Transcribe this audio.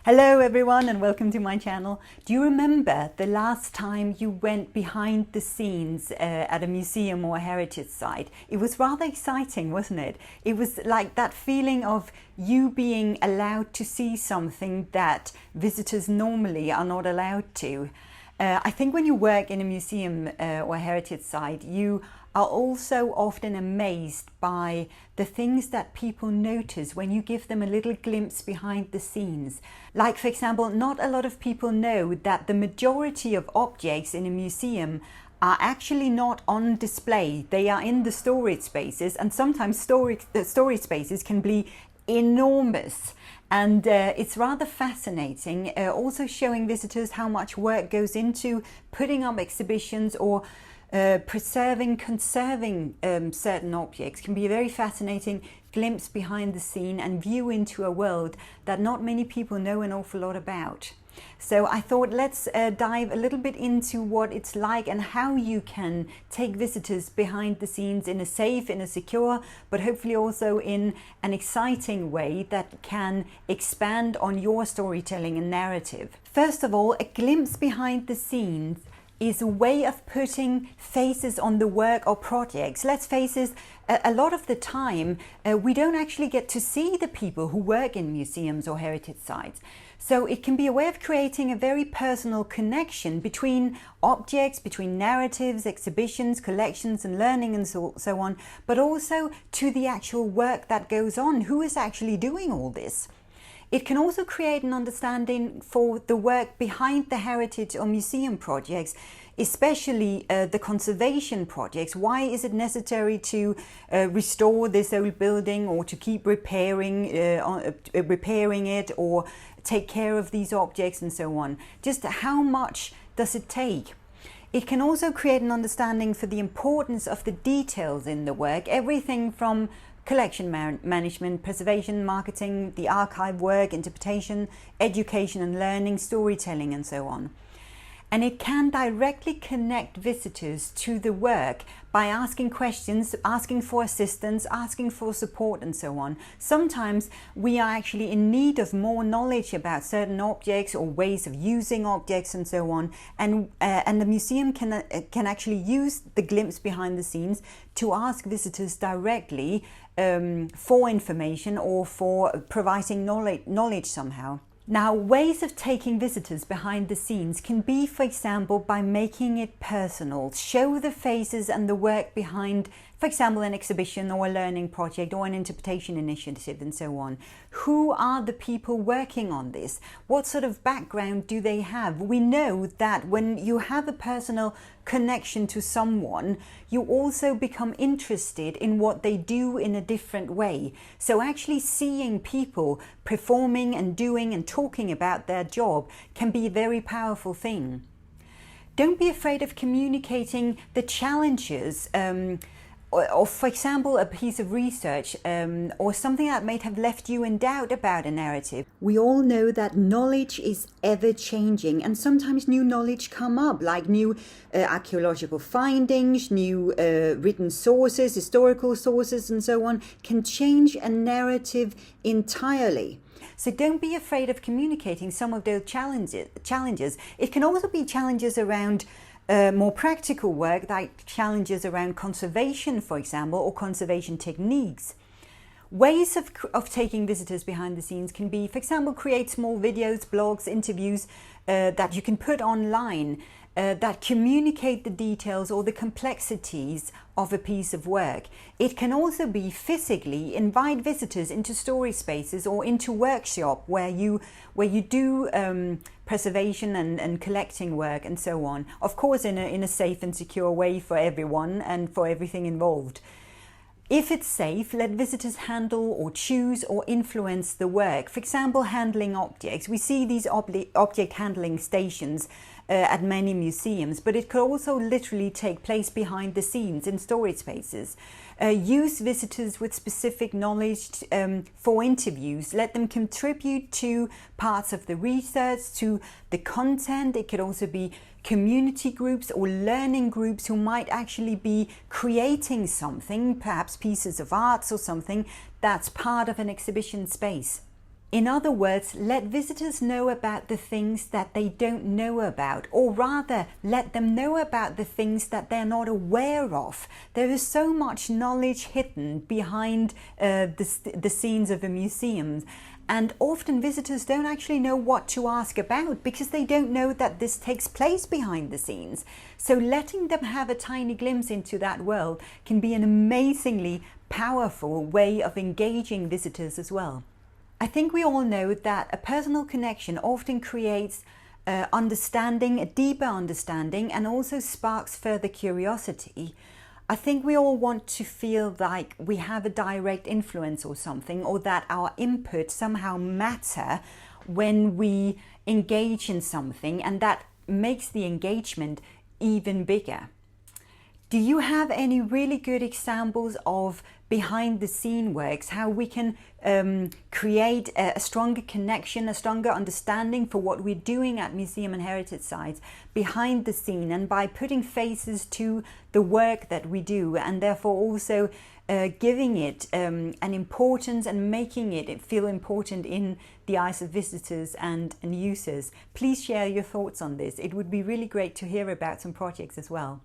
Hello everyone and welcome to my channel. Do you remember the last time you went behind the scenes at a museum or a heritage site? It was rather exciting, wasn't it? It was like that feeling of you being allowed to see something that visitors normally are not allowed to. I think when you work in a museum or a heritage site, you are also often amazed by the things that people notice when you give them a little glimpse behind the scenes. Like, for example, not a lot of people know that the majority of objects in a museum are actually not on display. They are in the storage spaces, and sometimes the storage spaces can be enormous. And it's rather fascinating, also showing visitors how much work goes into putting up exhibitions or conserving certain objects. Can be a very fascinating glimpse behind the scene and view into a world that not many people know an awful lot about. So I thought let's dive a little bit into what it's like and how you can take visitors behind the scenes in a safe, in a secure, but hopefully also in an exciting way that can expand on your storytelling and narrative. First of all, a glimpse behind the scenes is a way of putting faces on the work or projects. Let's face it, a lot of the time we don't actually get to see the people who work in museums or heritage sites. So it can be a way of creating a very personal connection between objects, between narratives, exhibitions, collections and learning and so on, but also to the actual work that goes on. Who is actually doing all this? It can also create an understanding for the work behind the heritage or museum projects, especially the conservation projects. Why is it necessary to restore this old building or to keep repairing it or take care of these objects and so on? Just how much does it take? It can also create an understanding for the importance of the details in the work, everything from collection management, preservation, marketing, the archive work, interpretation, education and learning, storytelling and so on. And it can directly connect visitors to the work by asking questions, asking for assistance, asking for support and so on. Sometimes we are actually in need of more knowledge about certain objects or ways of using objects and so on. And the museum can actually use the glimpse behind the scenes to ask visitors directly for information or for providing knowledge somehow. Now, ways of taking visitors behind the scenes can be, for example, by making it personal. Show the faces and the work behind, for example, an exhibition or a learning project or an interpretation initiative and so on. Who are the people working on this? What sort of background do they have? We know that when you have a personal connection to someone, you also become interested in what they do in a different way. So actually seeing people performing and doing and talking about their job can be a very powerful thing. Don't be afraid of communicating the challenges or for example, a piece of research or something that might have left you in doubt about a narrative. We all know that knowledge is ever changing and sometimes new knowledge come up, like new archaeological findings, new written sources, historical sources and so on, can change a narrative entirely. So don't be afraid of communicating some of those challenges. It can also be challenges around more practical work, like challenges around conservation, for example, or conservation techniques. Ways of taking visitors behind the scenes can be, for example, create small videos, blogs, interviews that you can put online that communicate the details or the complexities of a piece of work. It can also be physically invite visitors into story spaces or into workshop where you do preservation and collecting work and so on. Of course, in a safe and secure way for everyone and for everything involved. If it's safe, let visitors handle or choose or influence the work. For example, handling objects. We see these object handling stations at many museums, but it could also literally take place behind the scenes in storage spaces. Use visitors with specific knowledge for interviews. Let them contribute to parts of the research, to the content. It could also be community groups or learning groups who might actually be creating something, perhaps pieces of art or something that's part of an exhibition space. In other words, let visitors know about the things that they don't know about, or rather, let them know about the things that they're not aware of. There is so much knowledge hidden behind the scenes of a museum. And often visitors don't actually know what to ask about because they don't know that this takes place behind the scenes. So letting them have a tiny glimpse into that world can be an amazingly powerful way of engaging visitors as well. I think we all know that a personal connection often creates understanding, a deeper understanding, and also sparks further curiosity. I think we all want to feel like we have a direct influence or something, or that our input somehow matter when we engage in something, and that makes the engagement even bigger. Do you have any really good examples of behind the scene works, how we can create a stronger connection, a stronger understanding for what we're doing at museum and heritage sites behind the scene, and by putting faces to the work that we do, and therefore also giving it an importance and making it feel important in the eyes of visitors and users? Please share your thoughts on this. It would be really great to hear about some projects as well.